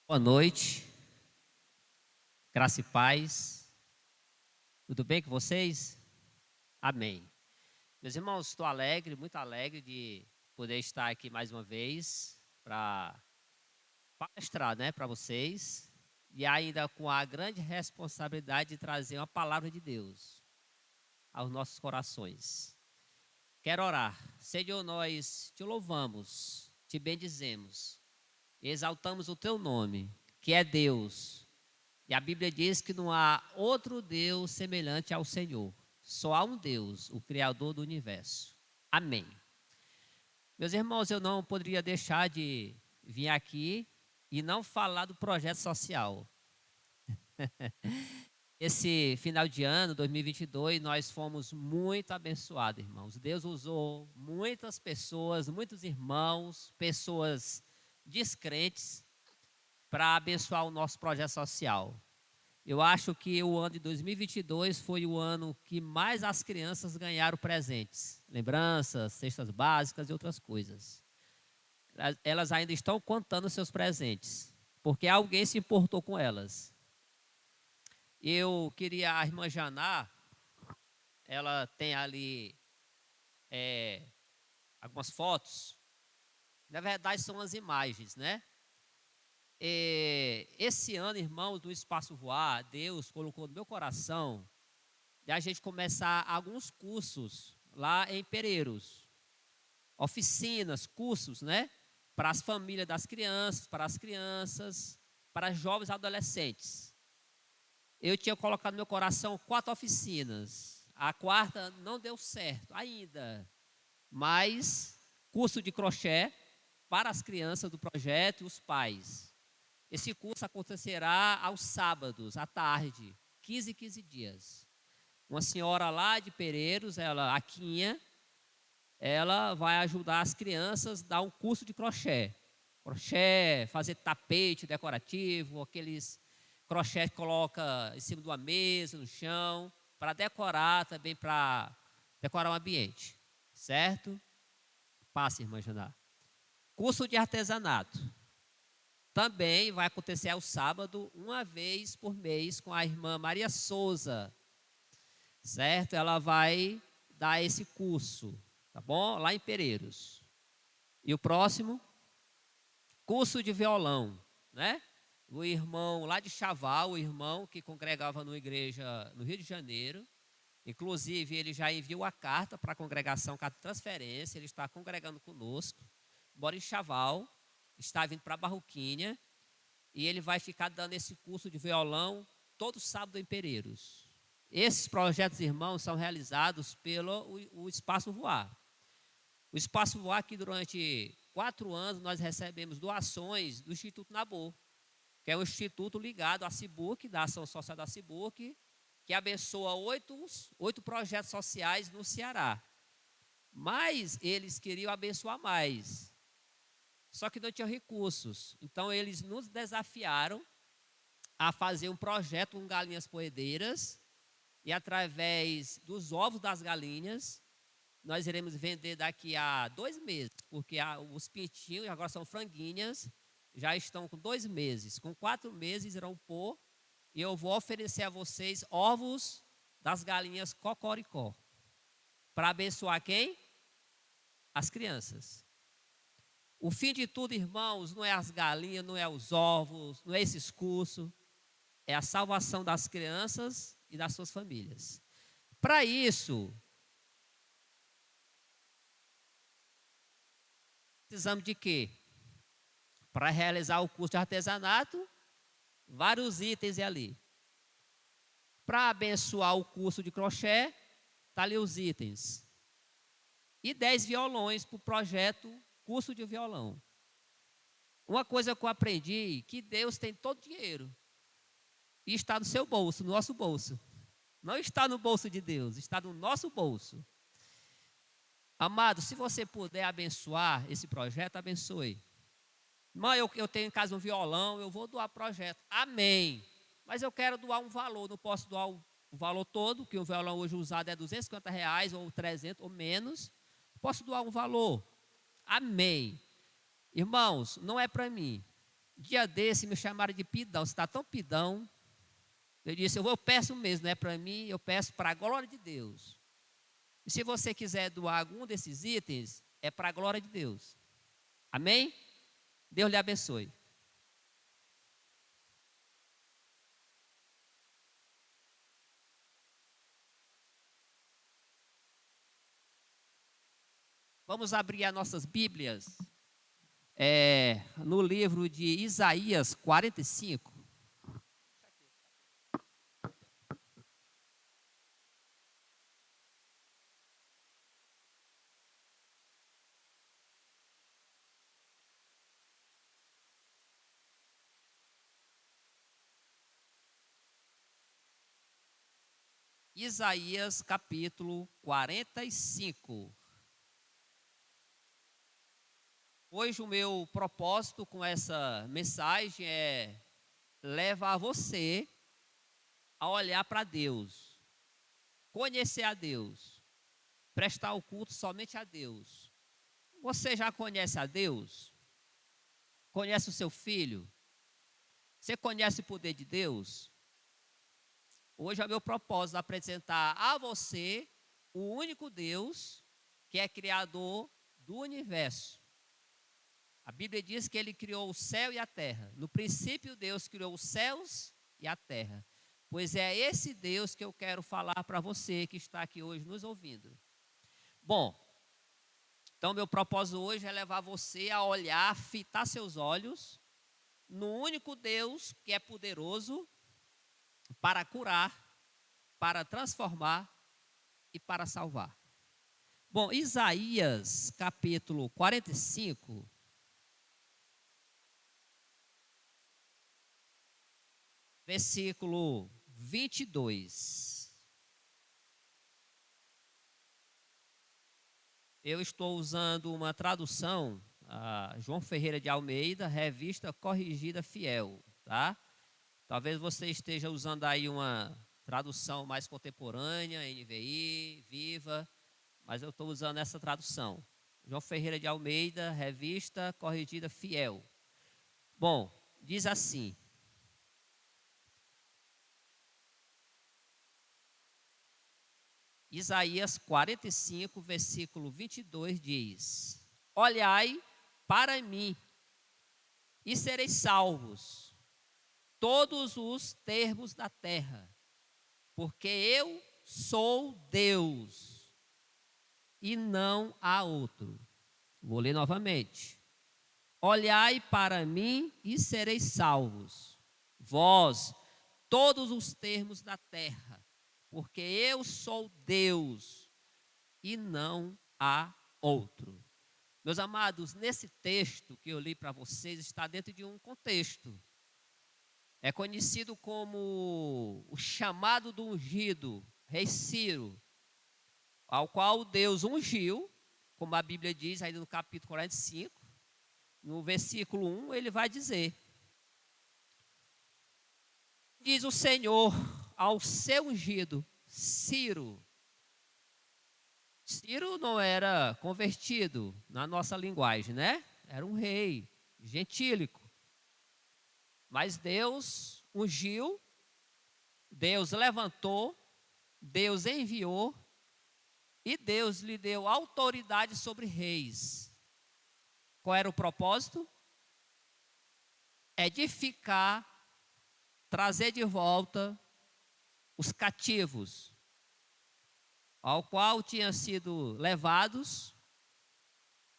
Boa noite, graça e paz. Tudo bem com vocês? Amém. Meus irmãos, estou alegre, muito alegre de poder estar aqui mais uma vez para palestrar, para vocês e ainda com a grande responsabilidade de trazer uma palavra de Deus aos nossos corações. Quero orar. Senhor, nós te louvamos, te bendizemos, exaltamos o teu nome, que é Deus. E a Bíblia diz que não há outro Deus semelhante ao Senhor. Só há um Deus, o Criador do universo. Amém. Meus irmãos, eu não poderia deixar de vir aqui e não falar do projeto social. Esse final de ano, 2022, nós fomos muito abençoados, irmãos. Deus usou muitas pessoas, muitos irmãos, pessoas descrentes, para abençoar o nosso projeto social. Eu acho que o ano de 2022 foi o ano que mais as crianças ganharam presentes, lembranças, cestas básicas e outras coisas. Elas ainda estão contando seus presentes, porque alguém se importou com elas. Eu queria, a irmã Janá, ela tem ali algumas fotos. Na verdade, são as imagens, né? Esse ano, irmãos, do Espaço Voar, Deus colocou no meu coração de a gente começar alguns cursos lá em Pereiros. Oficinas, cursos, né? Para as famílias das crianças, para as crianças, para jovens e adolescentes. Eu tinha colocado no meu coração 4 oficinas. A quarta não deu certo ainda. Mas curso de crochê para as crianças do projeto e os pais. Esse curso acontecerá aos sábados, à tarde, 15 dias. Uma senhora lá de Pereiros, a Quinha, ela vai ajudar as crianças a dar um curso de crochê. Crochê, fazer tapete decorativo, aqueles crochê que coloca em cima de uma mesa, no chão, para decorar também, para decorar o ambiente. Certo? Passe, irmã Janá. Curso de artesanato. Também vai acontecer ao sábado, uma vez por mês, com a irmã Maria Souza. Certo? Ela vai dar esse curso, tá bom? Lá em Pereiros. E o próximo? Curso de violão, né? O irmão lá de Chaval, o irmão que congregava numa igreja no Rio de Janeiro. Inclusive, ele já enviou a carta para a congregação, carta de transferência. Ele está congregando conosco. Mora em Chaval, está vindo para Barroquinha. E ele vai ficar dando esse curso de violão todo sábado em Pereiros. Esses projetos, irmãos, são realizados pelo o Espaço Voar. O Espaço Voar, que durante 4 anos nós recebemos doações do Instituto Nabor, que é um instituto ligado à CIBUC, da Ação Social da CIBUC, que abençoa 8 projetos sociais no Ceará. Mas eles queriam abençoar mais. Só que não tinham recursos. Então, eles nos desafiaram a fazer um projeto com galinhas poedeiras. E através dos ovos das galinhas, nós iremos vender daqui a 2 meses. Porque os pintinhos, agora são franguinhas, já estão com 2 meses. Com 4 meses irão pôr. E eu vou oferecer a vocês ovos das galinhas cocoricó. Para abençoar quem? As crianças. O fim de tudo, irmãos, não é as galinhas, não é os ovos, não é esses cursos. É a salvação das crianças e das suas famílias. Para isso, precisamos de quê? Para realizar o curso de artesanato, vários itens ali. Para abençoar o curso de crochê, está ali os itens. E 10 violões para o projeto curso de violão. Uma coisa que eu aprendi, que Deus tem todo o dinheiro. E está no seu bolso, no nosso bolso. Não está no bolso de Deus, está no nosso bolso. Amado, se você puder abençoar esse projeto, abençoe. Mãe, eu tenho em casa um violão, eu vou doar projeto. Amém. Mas eu quero doar um valor, não posso doar o valor todo, que o violão hoje usado é R$ 250, ou 300, ou menos. Posso doar um valor. Amém. Irmãos, não é para mim. Dia desse me chamaram de pidão. Você está tão pidão. Eu disse, eu peço mesmo, não é para mim, eu peço para a glória de Deus. E se você quiser doar algum desses itens, é para a glória de Deus. Amém? Deus lhe abençoe. Vamos abrir as nossas Bíblias no livro de Isaías 45. Isaías capítulo 45. Hoje o meu propósito com essa mensagem é levar você a olhar para Deus, conhecer a Deus, prestar o culto somente a Deus. Você já conhece a Deus? Conhece o seu filho? Você conhece o poder de Deus? Hoje é o meu propósito apresentar a você o único Deus que é criador do universo. A Bíblia diz que ele criou o céu e a terra. No princípio, Deus criou os céus e a terra. Pois é esse Deus que eu quero falar para você que está aqui hoje nos ouvindo. Bom, então meu propósito hoje é levar você a olhar, fitar seus olhos no único Deus que é poderoso para curar, para transformar e para salvar. Bom, Isaías capítulo 45, versículo 22. Eu estou usando uma tradução, João Ferreira de Almeida, Revista Corrigida Fiel, tá? Talvez você esteja usando aí uma tradução mais contemporânea, NVI, Viva, mas eu estou usando essa tradução. João Ferreira de Almeida, Revista Corrigida Fiel. Bom, diz assim: Isaías 45, versículo 22 diz: Olhai para mim e sereis salvos, todos os termos da terra, porque eu sou Deus e não há outro. Vou ler novamente. Olhai para mim e sereis salvos, vós, todos os termos da terra, porque eu sou Deus e não há outro. Meus amados, nesse texto que eu li para vocês, está dentro de um contexto. É conhecido como o chamado do ungido, rei Ciro, ao qual Deus ungiu, como a Bíblia diz aí no capítulo 45, no versículo 1, ele vai dizer: diz o Senhor ao seu ungido, Ciro. Ciro não era convertido na nossa linguagem, né? Era um rei gentílico. Mas Deus ungiu, Deus levantou, Deus enviou e Deus lhe deu autoridade sobre reis. Qual era o propósito? Edificar, trazer de volta os cativos, ao qual tinham sido levados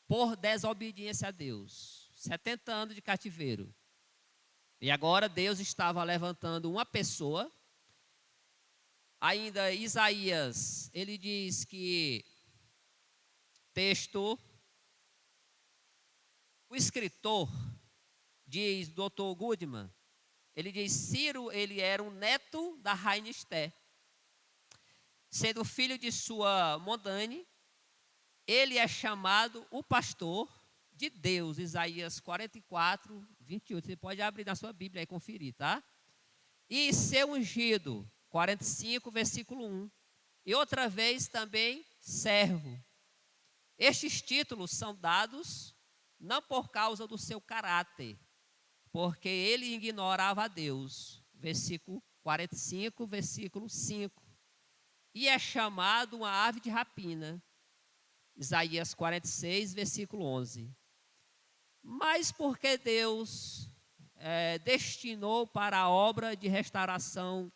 por desobediência a Deus. 70 anos de cativeiro. E agora Deus estava levantando uma pessoa. Ainda Isaías, ele diz que o escritor, diz Dr. Goodman, ele diz: Ciro, ele era um neto da rainha Esté. Sendo filho de sua Mondane, ele é chamado o pastor de Deus. Isaías 44, 28. Você pode abrir na sua Bíblia e conferir, tá? E ser ungido, 45, versículo 1. E outra vez também servo. Estes títulos são dados não por causa do seu caráter, porque ele ignorava a Deus. Versículo 45, versículo 5. E é chamado uma ave de rapina. Isaías 46, versículo 11. Mas porque Deus destinou para a obra de restauração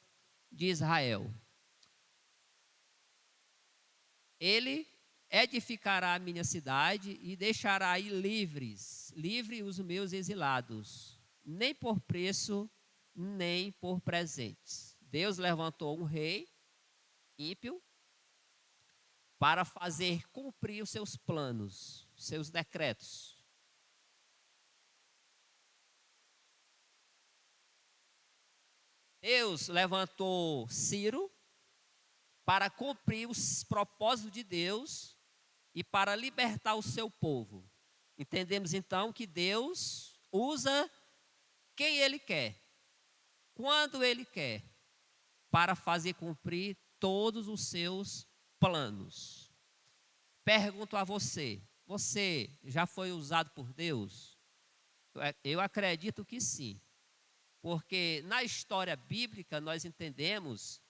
de Israel. Ele edificará a minha cidade e deixará aí livres os meus exilados, nem por preço, nem por presentes. Deus levantou um rei ímpio para fazer cumprir os seus planos, seus decretos. Deus levantou Ciro para cumprir os propósitos de Deus e para libertar o seu povo. Entendemos então que Deus usa quem Ele quer, quando Ele quer, para fazer cumprir todos os seus planos. Pergunto a você, você já foi usado por Deus? Eu acredito que sim, porque na história bíblica nós entendemos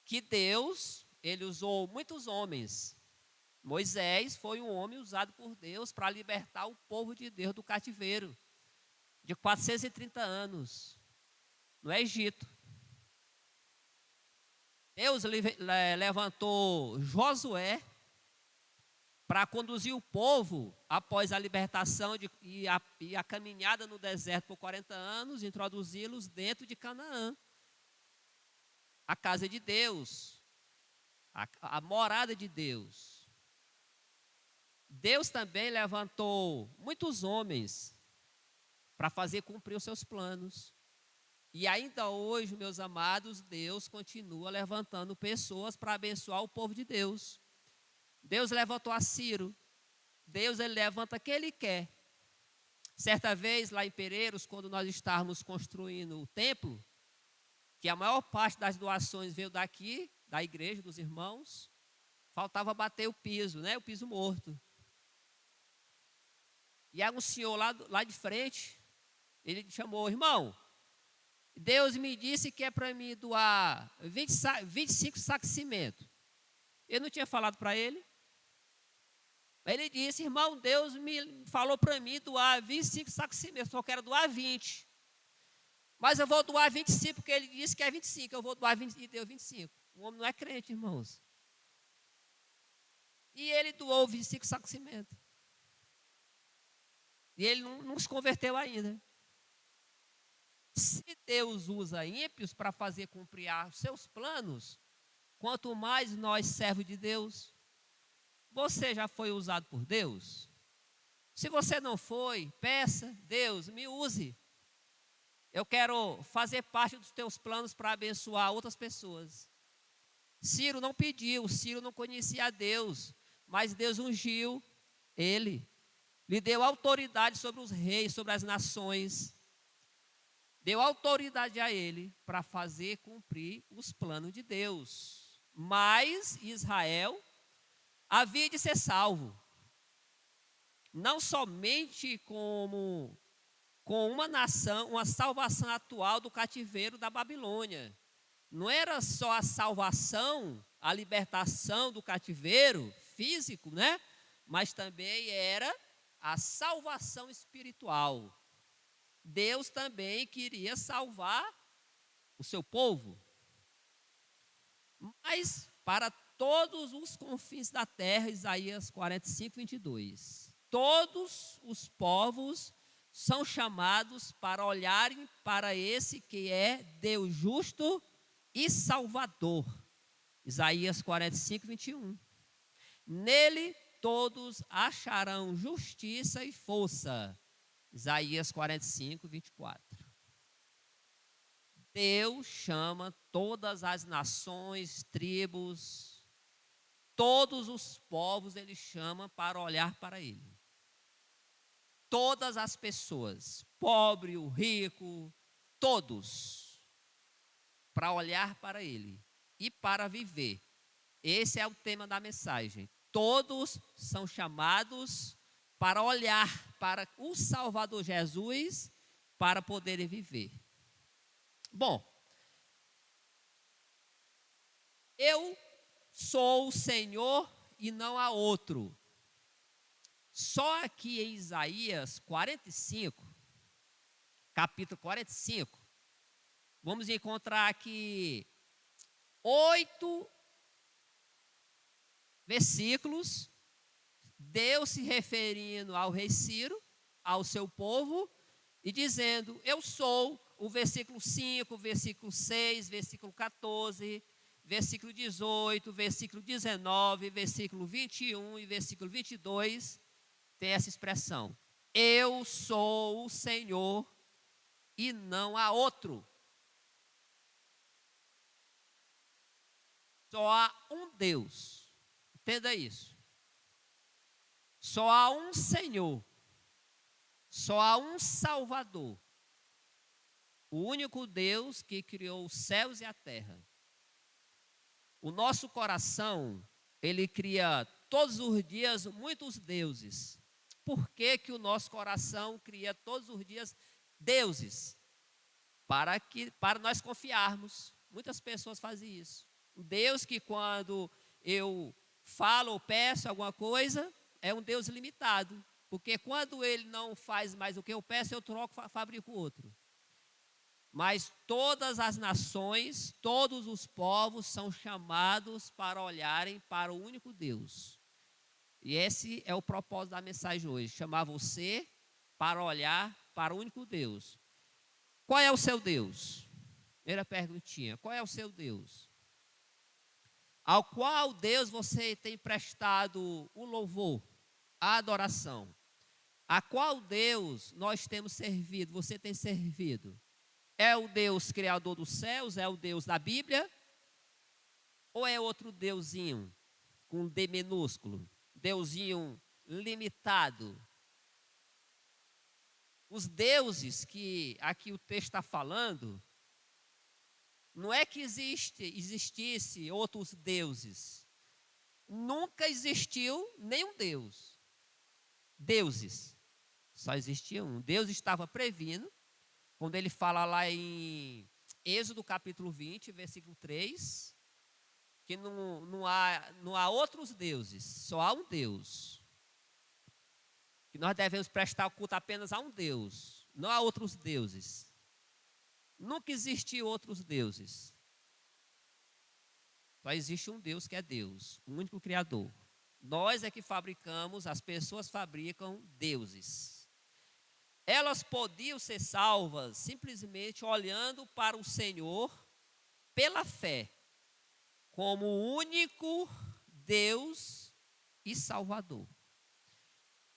que Deus, Ele usou muitos homens. Moisés foi um homem usado por Deus para libertar o povo de Deus do cativeiro de 430 anos no Egito. Deus levantou Josué para conduzir o povo após a libertação e a caminhada no deserto por 40 anos, introduzi-los dentro de Canaã, a casa de Deus, a morada de Deus. Deus também levantou muitos homens para fazer cumprir os seus planos. E ainda hoje, meus amados, Deus continua levantando pessoas para abençoar o povo de Deus. Deus levantou a Ciro. Deus, Ele levanta quem Ele quer. Certa vez, lá em Pereiros, quando nós estávamos construindo o templo, que a maior parte das doações veio daqui, da igreja, dos irmãos, faltava bater o piso, né? O piso morto. E aí um senhor lá de frente, ele chamou, irmão, Deus me disse que é para mim doar 25 sacos de cimento. Eu não tinha falado para ele. Ele disse, irmão, Deus me falou para mim doar 25 sacos de cimento, só quero doar 20. Mas eu vou doar 25, porque ele disse que é 25, eu vou doar 20 e deu 25. O homem não é crente, irmãos. E ele doou 25 sacos de cimento. E ele não se converteu ainda. Se Deus usa ímpios para fazer cumprir os seus planos, quanto mais nós, servos de Deus, você já foi usado por Deus? Se você não foi, peça, Deus, me use. Eu quero fazer parte dos teus planos para abençoar outras pessoas. Ciro não pediu, Ciro não conhecia a Deus, mas Deus ungiu ele. Lhe deu autoridade sobre os reis, sobre as nações. Deu autoridade a ele para fazer cumprir os planos de Deus. Mas Israel havia de ser salvo. Não somente com uma nação, uma salvação atual do cativeiro da Babilônia. Não era só a salvação, a libertação do cativeiro físico, né? Mas também era a salvação espiritual. Deus também queria salvar o seu povo. Mas para todos os confins da terra, Isaías 45, 22. Todos os povos são chamados para olharem para esse que é Deus justo e Salvador. Isaías 45, 21. Nele todos acharão justiça e força. Isaías 45, 24. Deus chama todas as nações, tribos, todos os povos Ele chama para olhar para Ele. Todas as pessoas, pobre, o rico, todos, para olhar para Ele e para viver. Esse é o tema da mensagem. Todos são chamados para olhar para o Salvador Jesus para poderem viver. Bom, eu sou o Senhor e não há outro. Só aqui em Isaías 45, capítulo 45, vamos encontrar aqui 8 versículos, Deus se referindo ao rei Ciro, ao seu povo, e dizendo, eu sou, o versículo 5, versículo 6, versículo 14, versículo 18, versículo 19, versículo 21 e versículo 22, tem essa expressão, eu sou o Senhor e não há outro. Só há um Deus, entenda isso. Só há um Senhor, só há um Salvador, o único Deus que criou os céus e a terra. O nosso coração, ele cria todos os dias muitos deuses. Por que que o nosso coração cria todos os dias deuses? Para nós confiarmos. Muitas pessoas fazem isso. Um Deus que quando eu falo ou peço alguma coisa, é um Deus limitado. Porque quando ele não faz mais o que eu peço, eu troco, fabrico outro. Mas todas as nações, todos os povos são chamados para olharem para o único Deus. E esse é o propósito da mensagem hoje, chamar você para olhar para o único Deus. Qual é o seu Deus? Primeira perguntinha, qual é o seu Deus? Ao qual Deus você tem prestado o louvor, a adoração? A qual Deus nós temos servido, você tem servido? É o Deus criador dos céus, é o Deus da Bíblia? Ou é outro deusinho, com D minúsculo, deusinho limitado? Os deuses que aqui o texto está falando, não é que existisse outros deuses. Nunca existiu nenhum Deus. Deuses. Só existia um. Deus estava previno, quando ele fala lá em Êxodo capítulo 20, versículo 3, que não há outros deuses, só há um Deus. Que nós devemos prestar culto apenas a um Deus, não há outros deuses. Nunca existiu outros deuses. Só existe um Deus que é Deus, o único Criador. Nós é que fabricamos, as pessoas fabricam deuses. Elas podiam ser salvas simplesmente olhando para o Senhor pela fé, como o único Deus e Salvador.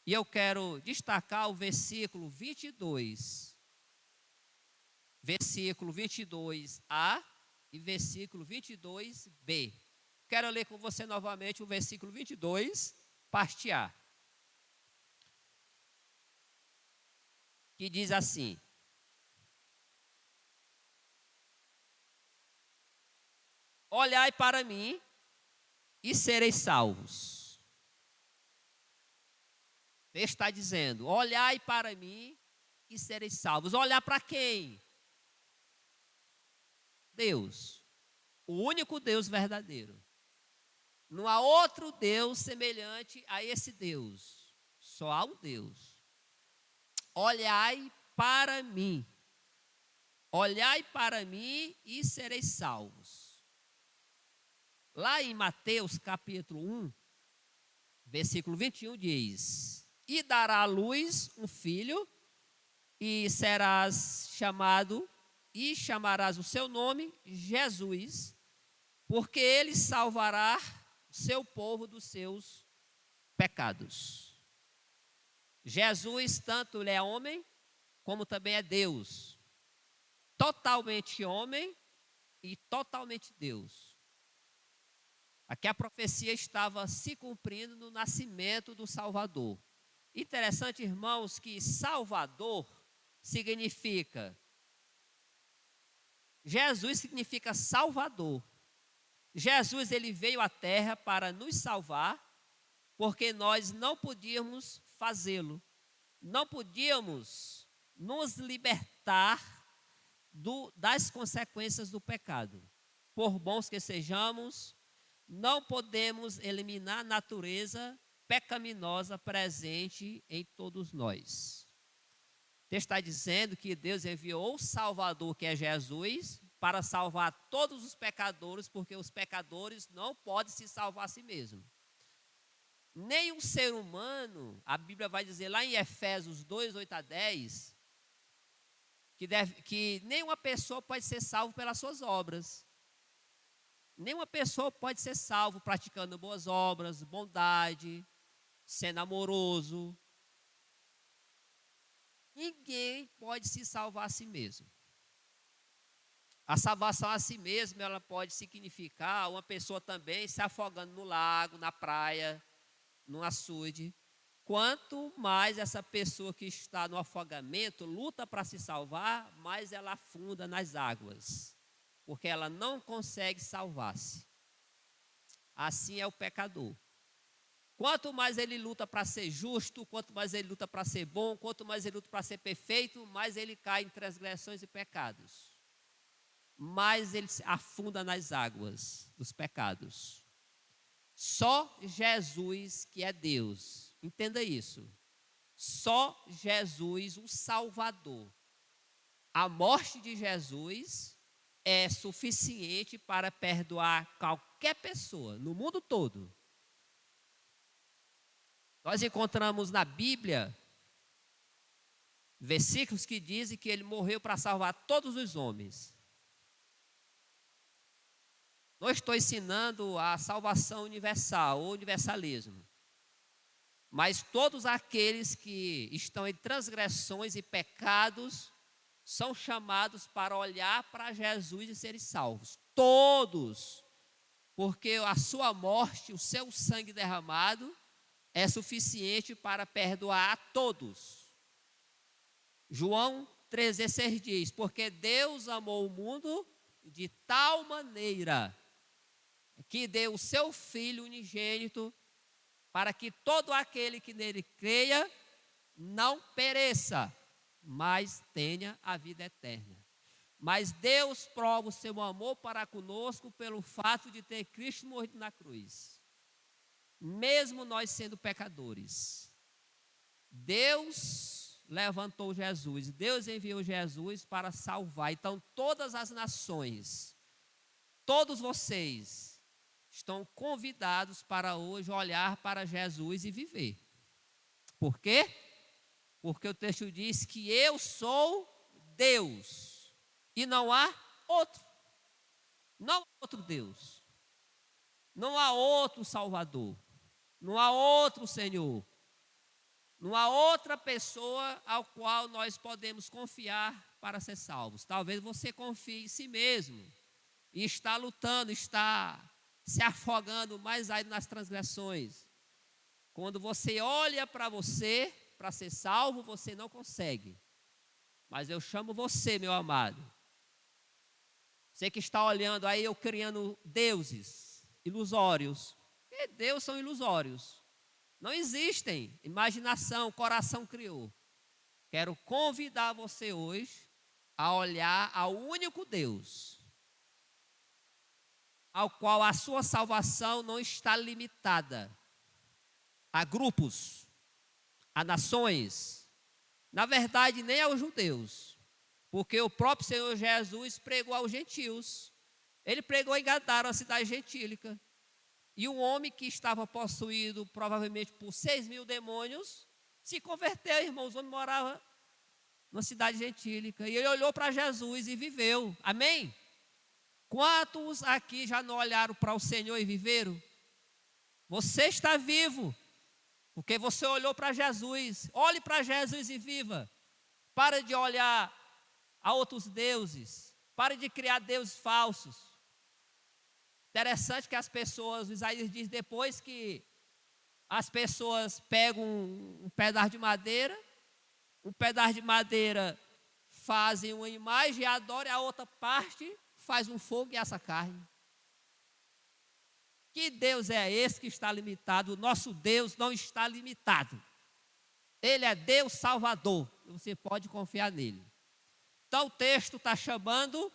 E eu quero destacar o versículo 22. Versículo 22a e versículo 22b. Quero ler com você novamente o versículo 22, parte A. Que diz assim: olhai para mim e sereis salvos. Ele está dizendo, olhai para mim e sereis salvos. Olhar para quem? Deus, o único Deus verdadeiro. Não há outro Deus semelhante a esse Deus. Só há um Deus. Olhai para mim. Olhai para mim e sereis salvos. Lá em Mateus capítulo 1, versículo 21 diz: e dará à luz um filho, e serás chamado, e chamarás o seu nome Jesus, porque ele salvará o seu povo dos seus pecados. Jesus, tanto ele é homem, como também é Deus. Totalmente homem e totalmente Deus. Aqui a profecia estava se cumprindo no nascimento do Salvador. Interessante, irmãos, que Salvador significa, Jesus significa Salvador. Jesus, ele veio à terra para nos salvar, porque nós não podíamos fazê-lo. Não podíamos nos libertar tratar das consequências do pecado. Por bons que sejamos, não podemos eliminar a natureza pecaminosa presente em todos nós. O texto está dizendo que Deus enviou o Salvador, que é Jesus, para salvar todos os pecadores, porque os pecadores não podem se salvar a si mesmos. Nenhum ser humano, a Bíblia vai dizer lá em Efésios 2, 8 a 10, que nenhuma pessoa pode ser salvo pelas suas obras. Nenhuma pessoa pode ser salvo praticando boas obras, bondade, sendo amoroso. Ninguém pode se salvar a si mesmo. A salvação a si mesmo, ela pode significar uma pessoa também se afogando no lago, na praia, no açude. Quanto mais essa pessoa que está no afogamento luta para se salvar, mais ela afunda nas águas, porque ela não consegue salvar-se. Assim é o pecador. Quanto mais ele luta para ser justo, quanto mais ele luta para ser bom, quanto mais ele luta para ser perfeito, mais ele cai em transgressões e pecados. Mais ele se afunda nas águas dos pecados. Só Jesus que é Deus. Entenda isso. Só Jesus, o Salvador. A morte de Jesus é suficiente para perdoar qualquer pessoa no mundo todo. Nós encontramos na Bíblia versículos que dizem que ele morreu para salvar todos os homens. Não estou ensinando a salvação universal ou universalismo, mas todos aqueles que estão em transgressões e pecados são chamados para olhar para Jesus e serem salvos. Todos, porque a sua morte, o seu sangue derramado é suficiente para perdoar a todos. João 3,16 diz: porque Deus amou o mundo de tal maneira que deu o seu Filho unigênito, para que todo aquele que nele creia não pereça, mas tenha a vida eterna. Mas Deus prova o seu amor para conosco pelo fato de ter Cristo morrido na cruz. Mesmo nós sendo pecadores, Deus levantou Jesus, Deus enviou Jesus para salvar. Então todas as nações, todos vocês estão convidados para hoje olhar para Jesus e viver. Por quê? Porque o texto diz que eu sou Deus e não há outro. Não há outro Deus. Não há outro Salvador. Não há outro Senhor. Não há outra pessoa ao qual nós podemos confiar para ser salvos. Talvez você confie em si mesmo e está lutando, está se afogando mais ainda nas transgressões. Quando você olha para você, para ser salvo, você não consegue. Mas eu chamo você, meu amado. Você que está olhando aí, eu criando deuses ilusórios. E Deus são ilusórios. Não existem. Imaginação, coração criou. Quero convidar você hoje a olhar ao único Deus, ao qual a sua salvação não está limitada a grupos, a nações, na verdade nem aos judeus, porque o próprio Senhor Jesus pregou aos gentios. Ele pregou em Gadara, a cidade gentílica, e um homem que estava possuído provavelmente por 6.000 demônios se converteu, irmãos. O homem morava numa cidade gentílica e ele olhou para Jesus e viveu. Amém? Quantos aqui já não olharam para o Senhor e viveram? Você está vivo, porque você olhou para Jesus. Olhe para Jesus e viva. Para de olhar a outros deuses. Pare de criar deuses falsos. Interessante que as pessoas, Isaías diz, depois que as pessoas pegam um pedaço de madeira, fazem uma imagem e adoram, a outra parte faz um fogo e assa carne. Que Deus é esse que está limitado? O nosso Deus não está limitado. Ele é Deus Salvador. Você pode confiar nele. Então o texto está chamando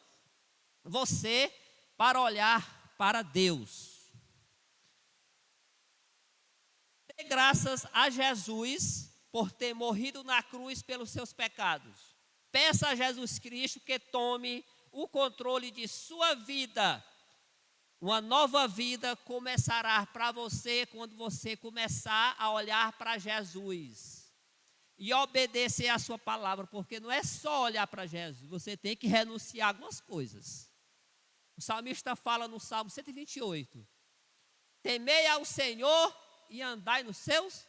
você para olhar para Deus. Dê graças a Jesus por ter morrido na cruz pelos seus pecados. Peça a Jesus Cristo que tome o controle de sua vida. Uma nova vida começará para você quando você começar a olhar para Jesus e obedecer a sua palavra, porque não é só olhar para Jesus, você tem que renunciar a algumas coisas. O salmista fala no Salmo 128: temei ao Senhor e andai nos seus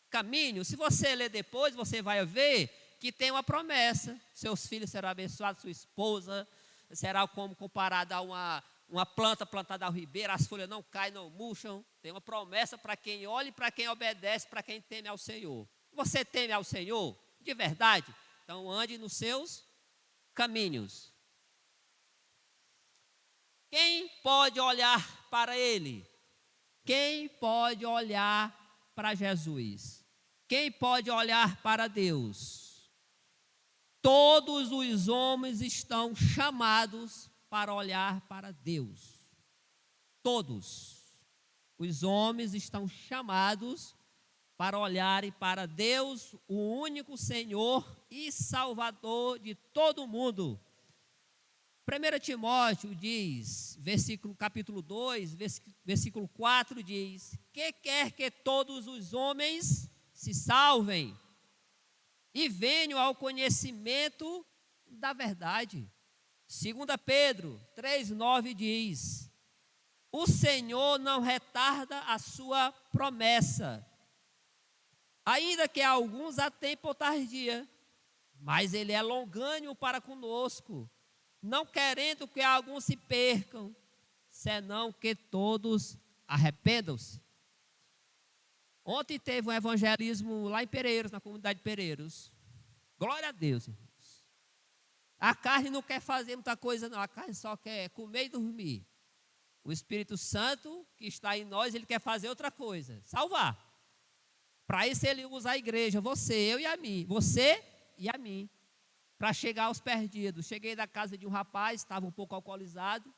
caminhos. Se você ler depois, você vai ver que tem uma promessa: seus filhos serão abençoados, sua esposa será como comparada a uma planta plantada ao ribeiro, as folhas não caem, não murcham. Tem uma promessa para quem olha e para quem obedece, para quem teme ao Senhor. Você teme ao Senhor de verdade? Então ande nos seus caminhos. Quem pode olhar para Ele? Quem pode olhar para Jesus? Quem pode olhar para Deus? Todos os homens estão chamados para olhar para Deus. Todos os homens estão chamados para olharem para Deus, o único Senhor e Salvador de todo o mundo. 1 Timóteo diz, capítulo 2, versículo 4 diz: que quer que todos os homens se salvem e venham ao conhecimento da verdade. 2 Pedro 3,9 diz: o Senhor não retarda a sua promessa, ainda que alguns a tenham por tardia, mas Ele é longânimo para conosco, não querendo que alguns se percam, senão que todos arrependam-se. Ontem teve um evangelismo lá em Pereiros, na comunidade de Pereiros. Glória a Deus, irmãos. A carne não quer fazer muita coisa, não. A carne só quer comer e dormir. O Espírito Santo que está em nós, ele quer fazer outra coisa: salvar. Para isso ele usa a igreja, você, eu e a mim. Você e a mim. Para chegar aos perdidos. Cheguei da casa de um rapaz, estava um pouco alcoolizado.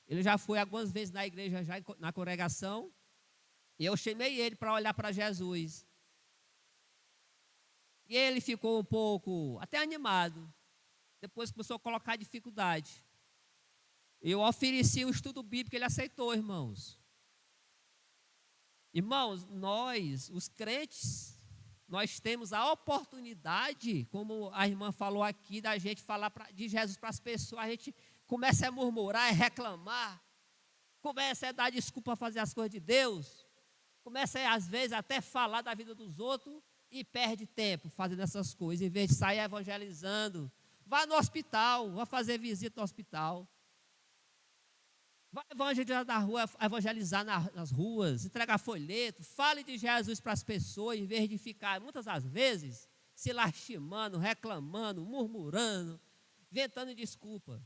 Ele já foi algumas vezes na igreja, já na congregação. E eu chamei ele para olhar para Jesus. E ele ficou um pouco, até animado. Depois começou a colocar dificuldade. Eu ofereci um estudo bíblico, ele aceitou, irmãos. Irmãos, nós, os crentes, nós temos a oportunidade, como a irmã falou aqui, da gente falar de Jesus para as pessoas. A gente começa a murmurar, a reclamar, começa a dar desculpa a fazer as coisas de Deus, começa às vezes até falar da vida dos outros e perde tempo fazendo essas coisas, em vez de sair evangelizando. Vá no hospital, vá fazer visita no hospital. Vai evangelizar na rua, evangelizar nas ruas, entregar folheto, fale de Jesus para as pessoas, em vez de ficar, muitas das vezes, se lastimando, reclamando, murmurando, inventando desculpa.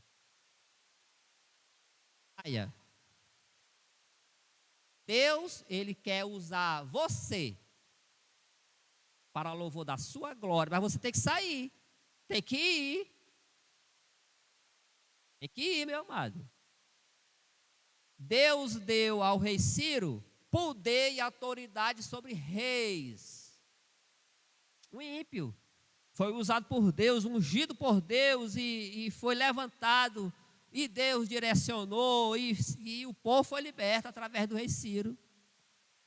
Deus, Ele quer usar você para louvor da sua glória, mas você tem que sair, tem que ir. Tem que ir, meu amado. Deus deu ao rei Ciro poder e autoridade sobre reis. Um ímpio foi usado por Deus, ungido por Deus e foi levantado. E Deus direcionou e o povo foi liberto através do rei Ciro.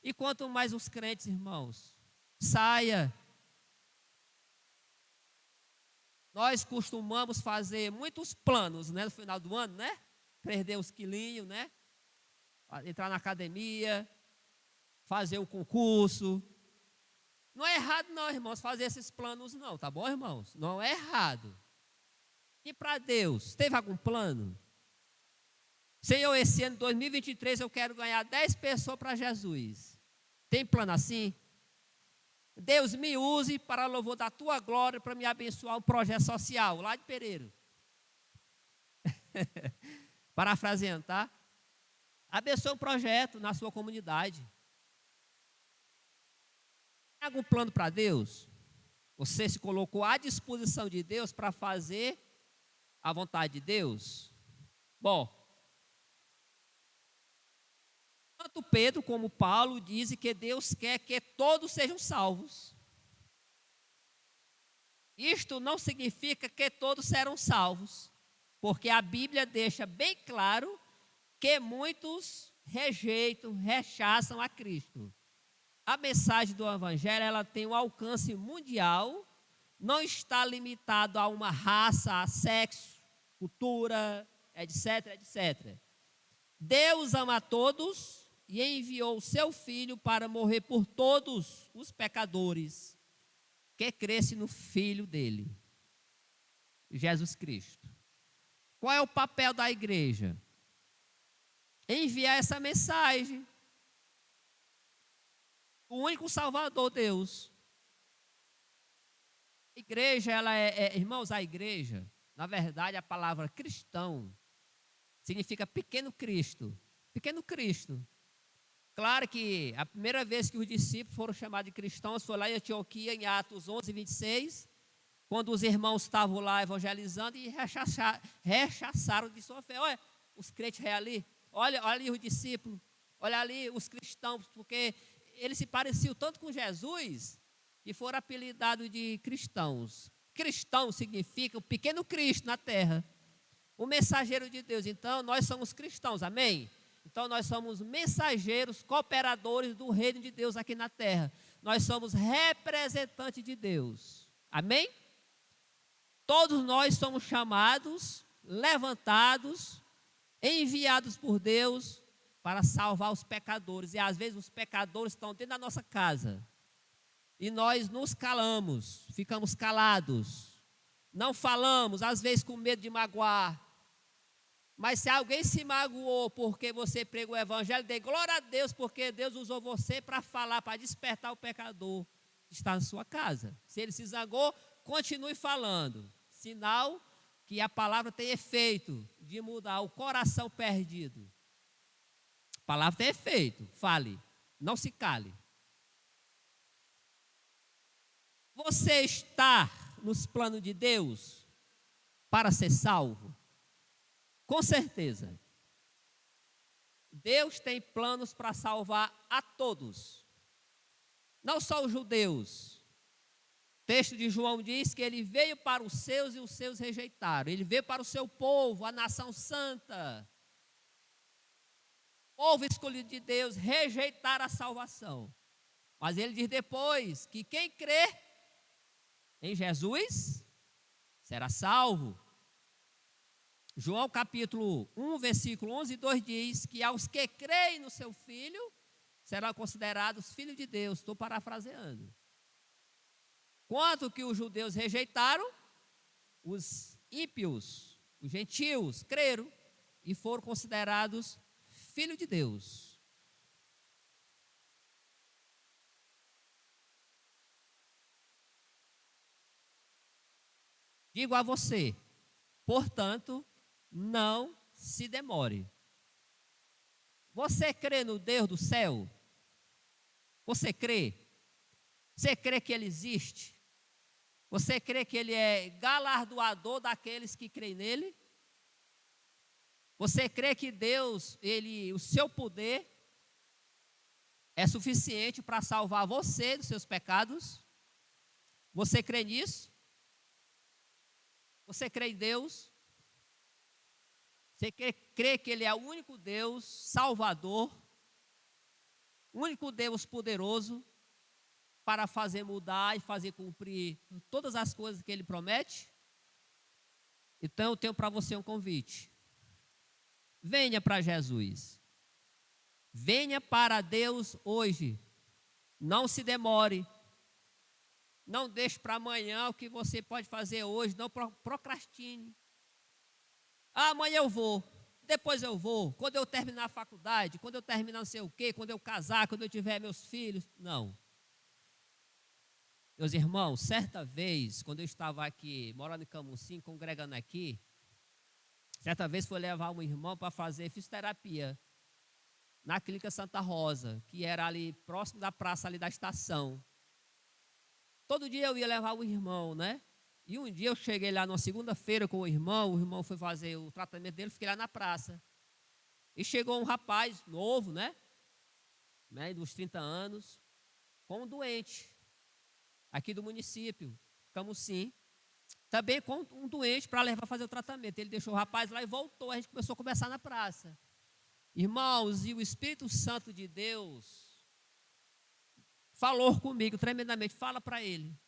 E quanto mais os crentes, irmãos, saia. Nós costumamos fazer muitos planos, né, no final do ano, né? Perder os quilinhos, né? Entrar na academia, fazer o concurso. Não é errado não, irmãos, fazer esses planos não, tá bom, irmãos? Não é errado. E para Deus, teve algum plano? Senhor, esse ano 2023 eu quero ganhar 10 pessoas para Jesus. Tem plano assim? Deus, me use para louvor da tua glória, para me abençoar um projeto social lá de Pereiro. Parafraseando, tá? Abençoe um projeto na sua comunidade. Tem algum plano para Deus? Você se colocou à disposição de Deus para fazer a vontade de Deus? Bom, tanto Pedro como Paulo dizem que Deus quer que todos sejam salvos. Isto não significa que todos serão salvos, porque a Bíblia deixa bem claro que muitos rejeitam, rechaçam a Cristo. A mensagem do Evangelho, ela tem um alcance mundial, não está limitado a uma raça, a sexo, cultura, etc, etc. Deus ama a todos e enviou o seu Filho para morrer por todos os pecadores que cresce no Filho dele, Jesus Cristo. Qual é o papel da igreja? Enviar essa mensagem. O único Salvador, Deus. A igreja, irmãos, a igreja, na verdade, a palavra cristão significa pequeno Cristo. Pequeno Cristo. Claro que a primeira vez que os discípulos foram chamados de cristãos foi lá em Antioquia, em Atos 11, 26, quando os irmãos estavam lá evangelizando e rechaçaram de sua fé. Olha, os crentes ali, olha ali os discípulos, olha ali os cristãos, porque eles se pareciam tanto com Jesus que foram apelidados de cristãos. Cristão significa o pequeno Cristo na terra, o mensageiro de Deus. Então, nós somos cristãos, amém? Então, nós somos mensageiros, cooperadores do reino de Deus aqui na terra. Nós somos representantes de Deus, amém? Todos nós somos chamados, levantados, enviados por Deus para salvar os pecadores. E às vezes os pecadores estão dentro da nossa casa. E nós nos calamos, ficamos calados. Não falamos, às vezes com medo de magoar. Mas se alguém se magoou porque você pregou o evangelho, dê glória a Deus, porque Deus usou você para falar, para despertar o pecador que está na sua casa. Se ele se zangou, continue falando. Sinal que a palavra tem efeito de mudar o coração perdido. A palavra tem efeito, fale, não se cale. Você está nos planos de Deus para ser salvo? Com certeza. Deus tem planos para salvar a todos, não só os judeus. O texto de João diz que ele veio para os seus e os seus rejeitaram. Ele veio para o seu povo, a nação santa. O povo escolhido de Deus, rejeitar a salvação. Mas ele diz depois que quem crê em Jesus será salvo. João capítulo 1, versículo 11 e 2 diz que aos que creem no seu Filho serão considerados filhos de Deus. Estou parafraseando. Quanto que os judeus rejeitaram, os ímpios, os gentios, creram e foram considerados filhos de Deus. Digo a você, portanto, não se demore. Você crê no Deus do céu? Você crê? Você crê que Ele existe? Você crê que Ele é galardoador daqueles que creem nele? Você crê que Deus, o seu poder é suficiente para salvar você dos seus pecados? Você crê nisso? Você crê em Deus? Você crê que Ele é o único Deus salvador, o único Deus poderoso para fazer mudar e fazer cumprir todas as coisas que Ele promete? Então eu tenho para você um convite. Venha para Jesus. Venha para Deus hoje. Não se demore. Não deixe para amanhã o que você pode fazer hoje. Não procrastine. Amanhã eu vou. Depois eu vou. Quando eu terminar a faculdade. Quando eu terminar não sei o quê. Quando eu casar. Quando eu tiver meus filhos. Não. Meus irmãos, certa vez, quando eu estava aqui, morando em Camusim, congregando aqui, certa vez foi levar um irmão para fazer fisioterapia na Clínica Santa Rosa, que era ali próximo da praça ali da estação. Todo dia eu ia levar o irmão, né? E um dia eu cheguei lá numa segunda-feira com o irmão foi fazer o tratamento dele, fiquei lá na praça. E chegou um rapaz novo, né, dos 30 anos, com um doente, aqui do município, Camusim, também com um doente para levar fazer o tratamento. Ele deixou o rapaz lá e voltou, a gente começou a conversar na praça. Irmãos, e o Espírito Santo de Deus falou comigo tremendamente, fala para ele.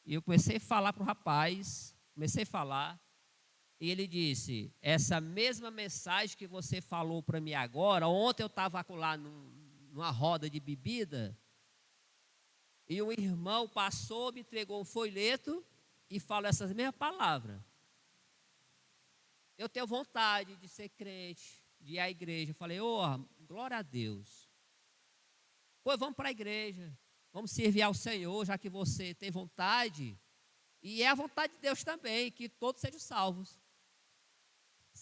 E eu comecei a falar para o rapaz, e ele disse, essa mesma mensagem que você falou para mim agora, ontem eu estava lá numa roda de bebida, e um irmão passou, me entregou um folheto e falou essas mesmas palavras. Eu tenho vontade de ser crente, de ir à igreja. Eu falei, glória a Deus. Pois vamos para a igreja, vamos servir ao Senhor, já que você tem vontade. E é a vontade de Deus também, que todos sejam salvos.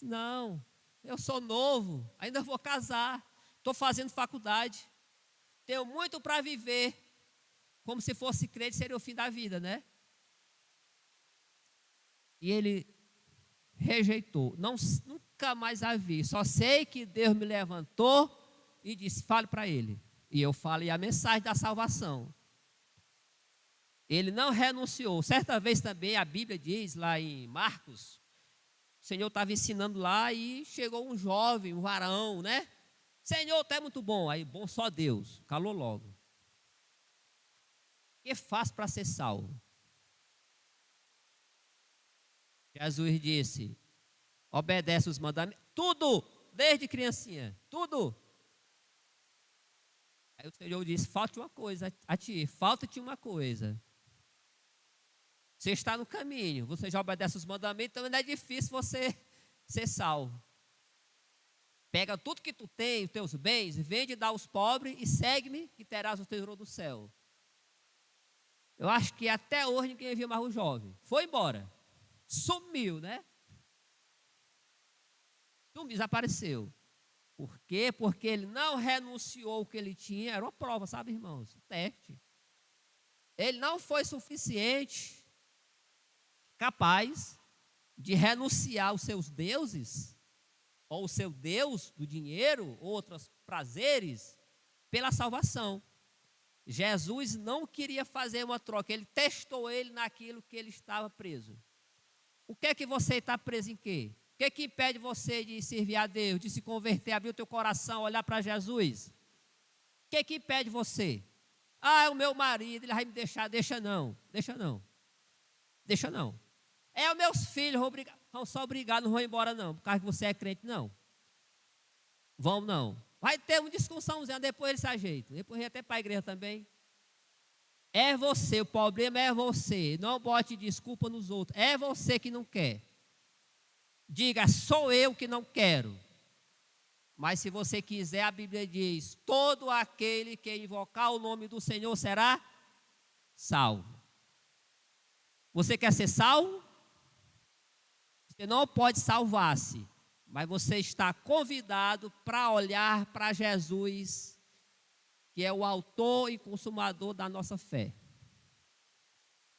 Não, eu sou novo, ainda vou casar, estou fazendo faculdade, tenho muito para viver. Como se fosse crente, seria o fim da vida, né? E ele rejeitou, nunca mais a vi. Só sei que Deus me levantou e disse, fale para ele. E eu falei a mensagem da salvação. Ele não renunciou. Certa vez também a Bíblia diz lá em Marcos, o Senhor estava ensinando lá e chegou um jovem, um varão, né? Senhor, tu é muito bom. Aí, bom só Deus. Calou logo. O que faz para ser salvo? Jesus disse, obedece os mandamentos, tudo, desde criancinha, tudo. Aí o Senhor disse, falta uma coisa a ti, falta-te uma coisa. Você está no caminho, você já obedece os mandamentos, então não é difícil você ser salvo. Pega tudo que tu tem, os teus bens, vende e dá aos pobres e segue-me e terás o tesouro do céu. Eu acho que até hoje ninguém viu mais o jovem. Foi embora. Sumiu, né? Sumiu, desapareceu. Por quê? Porque ele não renunciou ao que ele tinha. Era uma prova, sabe, irmãos? Um teste. Ele não foi suficiente, capaz de renunciar aos seus deuses, ou o seu Deus do dinheiro, outros prazeres, pela salvação. Jesus não queria fazer uma troca, ele testou ele naquilo que ele estava preso. O que é que você está preso em quê? O que é que impede você de servir a Deus, de se converter, abrir o teu coração, olhar para Jesus? O que é que impede você? É o meu marido, ele vai me deixar. Deixa não. É os meus filhos, vão só obrigar, não vão embora não, por causa que você é crente, não. Vão não. Vai ter uma discussãozinha, depois ele se ajeita. Depois ele até para a igreja também. É você, o problema é você. Não bote desculpa nos outros. É você que não quer. Diga, sou eu que não quero. Mas se você quiser, a Bíblia diz, todo aquele que invocar o nome do Senhor será salvo. Você quer ser salvo? Você não pode salvar-se. Mas você está convidado para olhar para Jesus, que é o autor e consumador da nossa fé.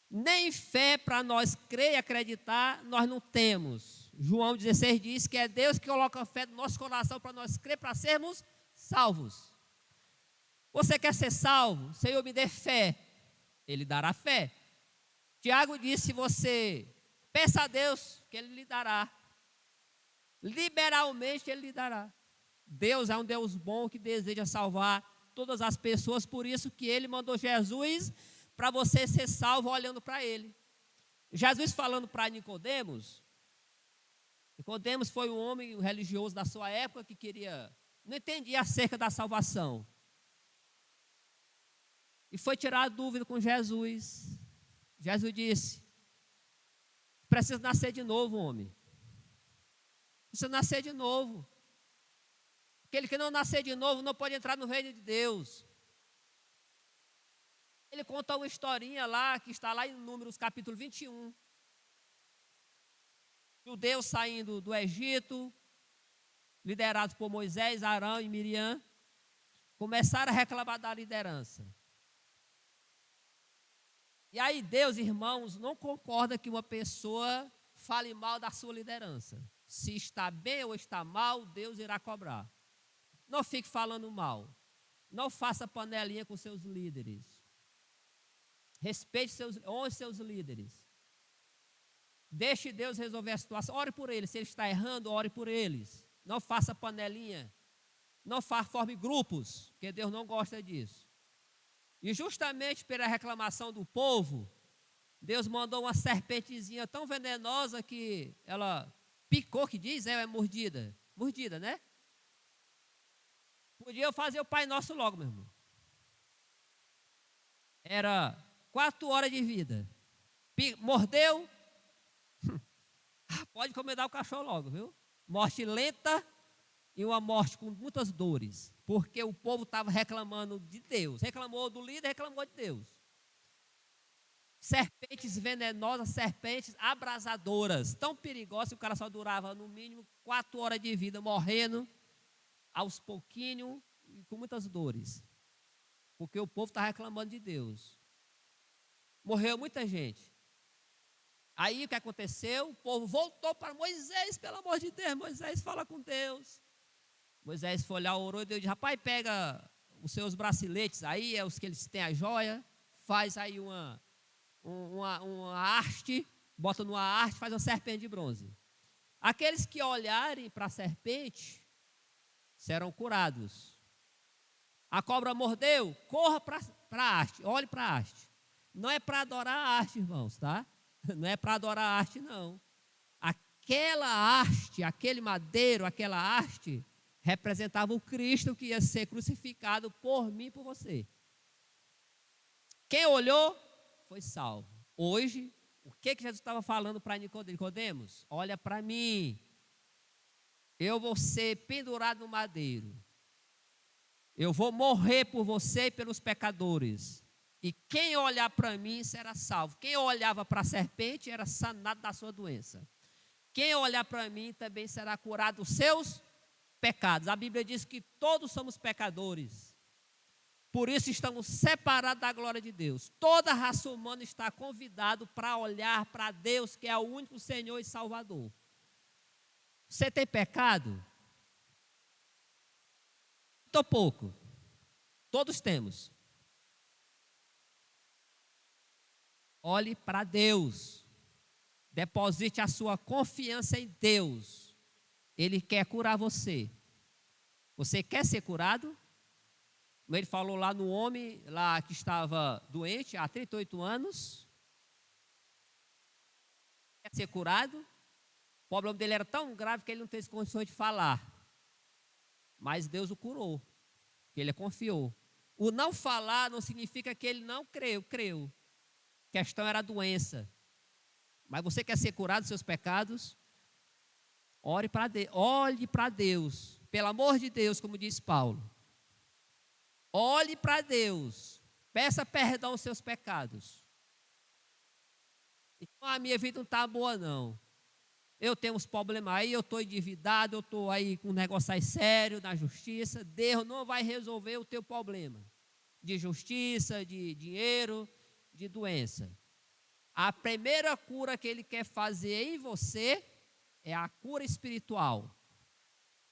Nem fé para nós crer e acreditar, nós não temos. João 16 diz que é Deus que coloca a fé no nosso coração para nós crer, para sermos salvos. Você quer ser salvo? Senhor, me dê fé. Ele dará fé. Tiago disse, se você peça a Deus, que Ele lhe dará. Liberalmente Ele lhe dará. Deus é um Deus bom que deseja salvar todas as pessoas, por isso que Ele mandou Jesus para você ser salvo olhando para Ele. Jesus falando para Nicodemos foi um homem religioso da sua época que não entendia acerca da salvação. E foi tirar a dúvida com Jesus. Jesus disse, precisa nascer de novo, homem. Precisa nascer de novo. Aquele que não nascer de novo não pode entrar no reino de Deus. Ele conta uma historinha lá, que está lá em Números capítulo 21. Judeus saindo do Egito, liderados por Moisés, Arão e Miriam, começaram a reclamar da liderança. E aí Deus, irmãos, não concorda que uma pessoa fale mal da sua liderança. Se está bem ou está mal, Deus irá cobrar. Não fique falando mal. Não faça panelinha com seus líderes. Respeite honre seus líderes. Deixe Deus resolver a situação. Ore por eles. Se ele está errando, ore por eles. Não faça panelinha. Não forme grupos, porque Deus não gosta disso. E justamente pela reclamação do povo, Deus mandou uma serpentezinha tão venenosa que ela picou, que diz, é mordida. Mordida, né? Podia fazer o Pai Nosso logo, meu irmão. Era 4 horas de vida. Mordeu, pode comedar o cachorro logo, viu? Morte lenta e uma morte com muitas dores. Porque o povo estava reclamando de Deus. Reclamou do líder, reclamou de Deus. Serpentes venenosas, serpentes abrasadoras, tão perigosas que o cara só durava no mínimo 4 horas de vida, morrendo aos pouquinhos e com muitas dores. Porque o povo está reclamando de Deus. Morreu muita gente. Aí o que aconteceu? O povo voltou para Moisés, pelo amor de Deus, Moisés fala com Deus. Moisés foi lá, orou e Deus disse, rapaz, pega os seus braceletes aí, é os que eles têm a joia, faz aí uma haste, bota numa haste, faz uma serpente de bronze. Aqueles que olharem para a serpente serão curados. A cobra mordeu, corra para a haste, olhe para a haste. Não é para adorar a haste, irmãos, tá? Não é para adorar a haste, não. Aquela haste, aquele madeiro, aquela haste, representava o Cristo que ia ser crucificado por mim e por você. Quem olhou, foi salvo. Hoje, o que Jesus estava falando para Nicodemos? Olha para mim. Eu vou ser pendurado no madeiro. Eu vou morrer por você e pelos pecadores. E quem olhar para mim será salvo. Quem olhava para a serpente era sanado da sua doença. Quem olhar para mim também será curado dos seus pecados. A Bíblia diz que todos somos pecadores. Por isso estamos separados da glória de Deus. Toda a raça humana está convidada para olhar para Deus, que é o único Senhor e Salvador. Você tem pecado? Muito ou pouco? Todos temos. Olhe para Deus. Deposite a sua confiança em Deus. Ele quer curar você. Você quer ser curado? Como ele falou lá no homem lá que estava doente há 38 anos. Quer ser curado? O problema dele era tão grave que ele não teve condições de falar. Mas Deus o curou, que ele confiou. O não falar não significa que ele não creu. A questão era a doença. Mas você quer ser curado dos seus pecados? Olhe para Deus. Pelo amor de Deus, como diz Paulo. Olhe para Deus. Peça perdão aos seus pecados. Então a minha vida não está boa, não. Eu tenho uns problemas aí, eu estou endividado, eu estou aí com um negócio aí sério na justiça. Deus não vai resolver o teu problema de justiça, de dinheiro, de doença. A primeira cura que Ele quer fazer em você é a cura espiritual.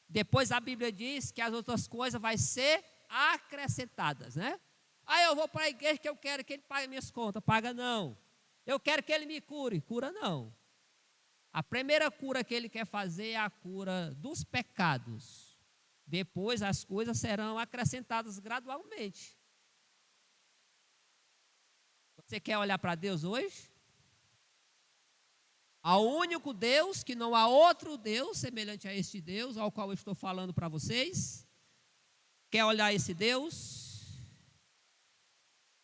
Depois a Bíblia diz que as outras coisas vão ser acrescentadas, né? Aí eu vou para a igreja que eu quero que Ele pague minhas contas. Paga não. Eu quero que Ele me cure. Cura não. A primeira cura que Ele quer fazer é a cura dos pecados. Depois as coisas serão acrescentadas gradualmente. Você quer olhar para Deus hoje? Há um único Deus, que não há outro Deus semelhante a este Deus, ao qual eu estou falando para vocês. Quer olhar esse Deus?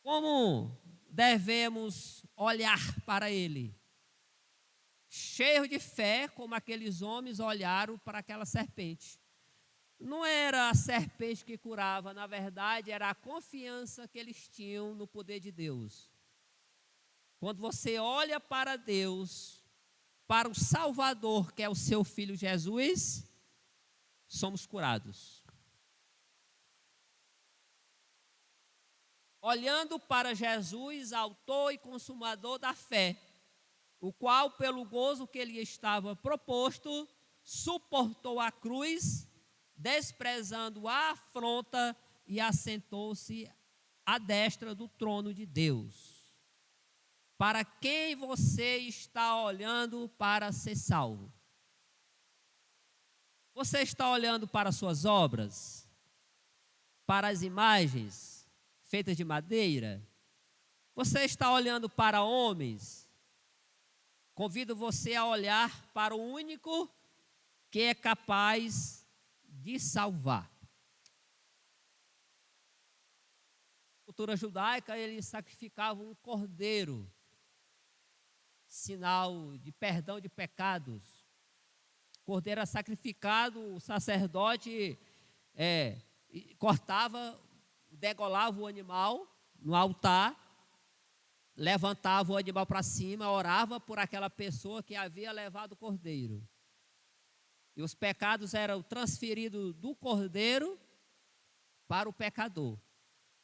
Como devemos olhar para Ele? Cheio de fé, como aqueles homens olharam para aquela serpente. Não era a serpente que curava, na verdade, era a confiança que eles tinham no poder de Deus. Quando você olha para Deus, para o Salvador, que é o seu Filho Jesus, somos curados. olhando para Jesus, autor e consumador da fé, o qual, pelo gozo que lhe estava proposto, suportou a cruz, desprezando a afronta, e assentou-se à destra do trono de Deus. Para quem você está olhando para ser salvo? Você está olhando para suas obras? Para as imagens feitas de madeira? Você está olhando para homens? Convido você a olhar para o único que é capaz de salvar. Na cultura judaica, eles sacrificavam um cordeiro, sinal de perdão de pecados. O cordeiro era sacrificado, o sacerdote cortava, degolava o animal no altar, levantava o animal para cima, orava por aquela pessoa que havia levado o cordeiro. E os pecados eram transferidos do cordeiro para o pecador.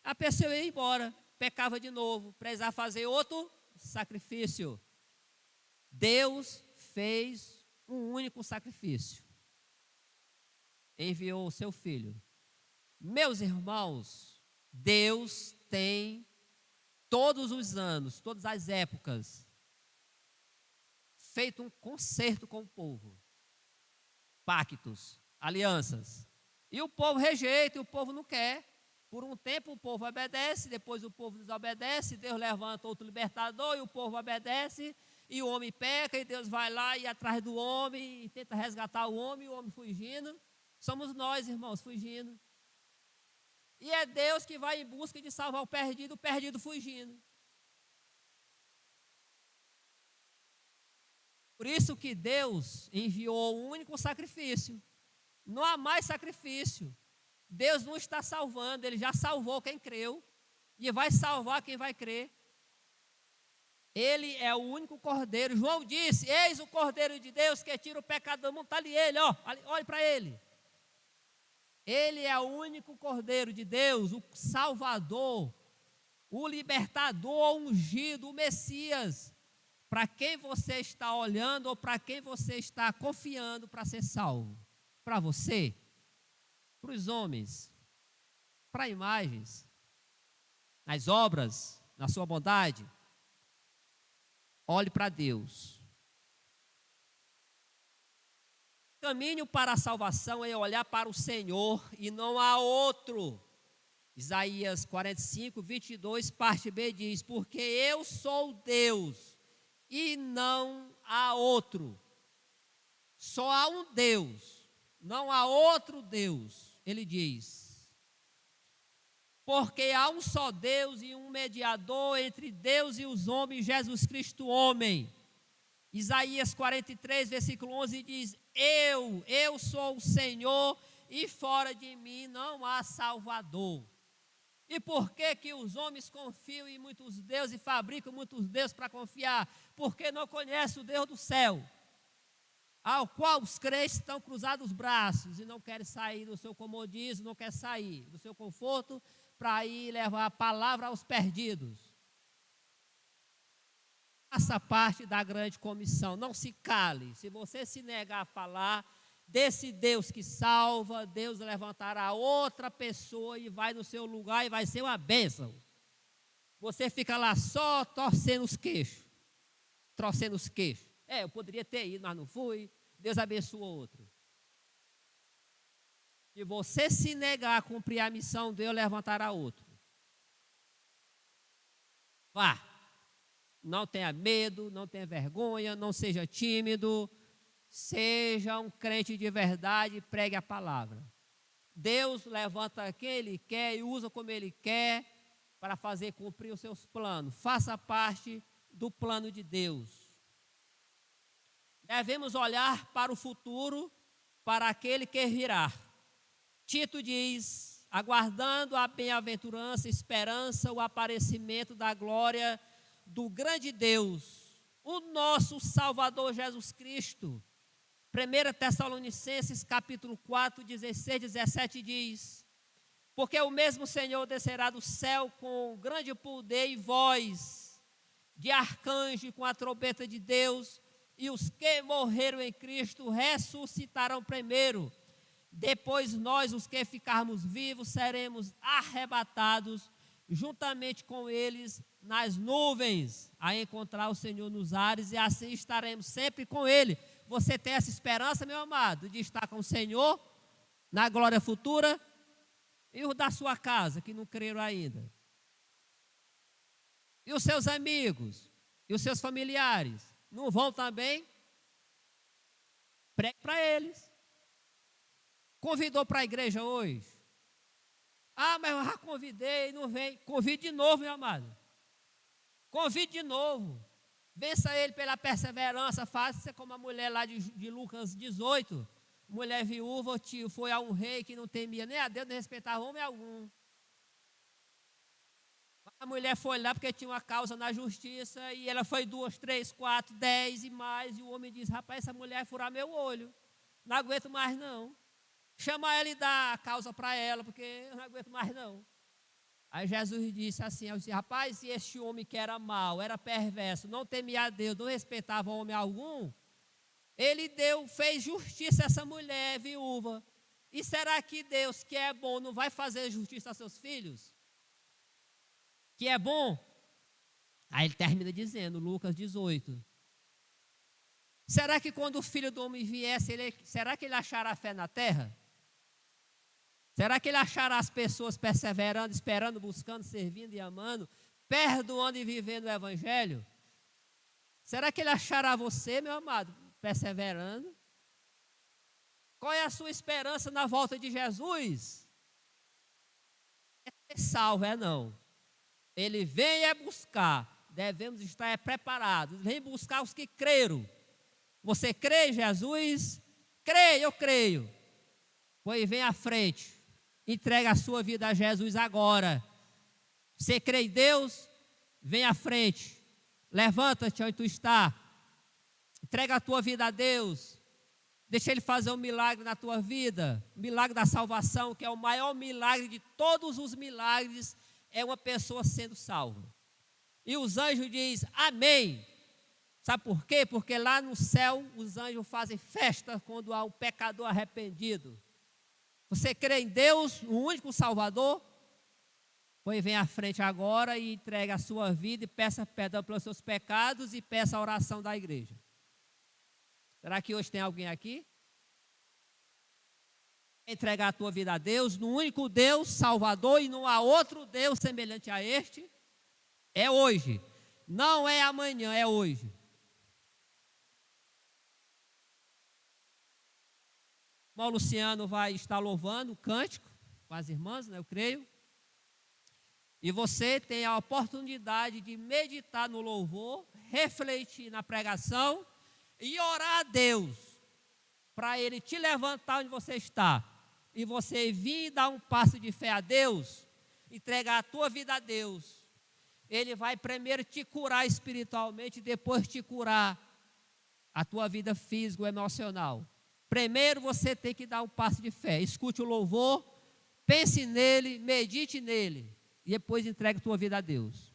A pessoa ia embora, pecava de novo, precisava fazer outro sacrifício. Deus fez um único sacrifício. Enviou o seu filho. Meus irmãos, Deus tem todos os anos, todas as épocas, feito um concerto com o povo. Pactos, alianças. E o povo rejeita, e o povo não quer. Por um tempo o povo obedece, depois o povo desobedece, Deus levanta outro libertador e o povo obedece, e o homem peca, e Deus vai lá e atrás do homem, e tenta resgatar o homem fugindo. Somos nós, irmãos, fugindo. E é Deus que vai em busca de salvar o perdido fugindo. Por isso que Deus enviou um único sacrifício. Não há mais sacrifício. Deus não está salvando, Ele já salvou quem creu e vai salvar quem vai crer. Ele é o único cordeiro. João disse: eis o cordeiro de Deus que tira o pecado do mundo. Está ali ele, ó, olhe para ele. Ele é o único cordeiro de Deus, o Salvador, o libertador, o ungido, o Messias. Para quem você está olhando ou para quem você está confiando para ser salvo? Para você? Para os homens? Para imagens? Nas obras? Na sua bondade? Olhe para Deus. O caminho para a salvação é olhar para o Senhor e não há outro. Isaías 45, 22, parte B diz: porque eu sou Deus e não há outro. Só há um Deus, não há outro Deus. Ele diz: porque há um só Deus e um mediador entre Deus e os homens, Jesus Cristo, homem. Isaías 43, versículo 11 diz: eu sou o Senhor e fora de mim não há Salvador. E por que os homens confiam em muitos deuses e fabricam muitos deuses para confiar? Porque não conhecem o Deus do céu, ao qual os crentes estão cruzados os braços e não querem sair do seu comodismo, não querem sair do seu conforto para ir levar a palavra aos perdidos. Faça parte da grande comissão, não se cale. Se você se negar a falar desse Deus que salva, Deus levantará outra pessoa e vai no seu lugar e vai ser uma bênção. Você fica lá só torcendo os queixos. Eu poderia ter ido, mas não fui. Deus abençoou outro. Se você se negar a cumprir a missão, Deus levantará outro. Vá. Não tenha medo, não tenha vergonha, não seja tímido. Seja um crente de verdade e pregue a palavra. Deus levanta quem Ele quer e usa como Ele quer para fazer cumprir os seus planos. Faça parte do plano de Deus. Devemos olhar para o futuro, para aquele que virá. Tito diz: aguardando a bem-aventurança, esperança, o aparecimento da glória do grande Deus, o nosso Salvador Jesus Cristo. 1 Tessalonicenses capítulo 4, 16, 17 diz: Porque o mesmo Senhor descerá do céu com grande poder e voz de arcanjo, com a trombeta de Deus, e os que morreram em Cristo ressuscitarão primeiro. Depois nós, os que ficarmos vivos, seremos arrebatados juntamente com eles nas nuvens, a encontrar o Senhor nos ares, e assim estaremos sempre com Ele. Você tem essa esperança, meu amado, de estar com o Senhor na glória futura? E os da sua casa, que não creram ainda? E os seus amigos? E os seus familiares? Não vão também? Pregue para eles. Convidou para a igreja hoje? Ah, mas eu já convidei, não vem. Convide de novo, meu amado. Convide de novo. Vença ele pela perseverança. Faça como a mulher lá de Lucas 18. Mulher viúva, tio, foi a um rei que não temia nem a Deus, nem respeitava homem algum. A mulher foi lá porque tinha uma causa na justiça, e ela foi 2, 3, 4, 10 e mais, e o homem diz: rapaz, essa mulher vai furar meu olho, não aguento mais não. Chama ela e dá a causa para ela, porque eu não aguento mais não. Aí Jesus disse assim: rapaz, se este homem que era mau, era perverso, não temia a Deus, não respeitava homem algum, ele fez justiça a essa mulher viúva. E será que Deus, que é bom, não vai fazer justiça a seus filhos? Que é bom? Aí ele termina dizendo, Lucas 18. Será que quando o Filho do Homem viesse, será que ele achará fé na terra? Será que ele achará as pessoas perseverando, esperando, buscando, servindo e amando, perdoando e vivendo o Evangelho? Será que ele achará você, meu amado, perseverando? Qual é a sua esperança na volta de Jesus? É ser salvo, não. Ele vem buscar, devemos estar preparados. Vem buscar os que creram. Você crê em Jesus? Creio, eu creio. Pois vem à frente, entrega a sua vida a Jesus agora. Você crê em Deus? Vem à frente, levanta-te onde tu está, entrega a tua vida a Deus, deixa Ele fazer um milagre na tua vida, o milagre da salvação, que é o maior milagre de todos os milagres, é uma pessoa sendo salva. E os anjos dizem amém. Sabe por quê? Porque lá no céu os anjos fazem festa quando há um pecador arrependido. Você crê em Deus, o único Salvador? Pois vem à frente agora e entregue a sua vida e peça perdão pelos seus pecados e peça a oração da igreja. Será que hoje tem alguém aqui? Entregar a tua vida a Deus, no único Deus Salvador, e não há outro Deus semelhante a este? É hoje. Não é amanhã, é hoje. O irmão Luciano vai estar louvando o cântico com as irmãs, né, eu creio. E você tem a oportunidade de meditar no louvor, refletir na pregação e orar a Deus para Ele te levantar onde você está. E você vir dar um passo de fé a Deus, entregar a tua vida a Deus. Ele vai primeiro te curar espiritualmente e depois te curar a tua vida física e emocional. Primeiro você tem que dar um passo de fé. Escute o louvor, pense nele, medite nele. E depois entregue a tua vida a Deus.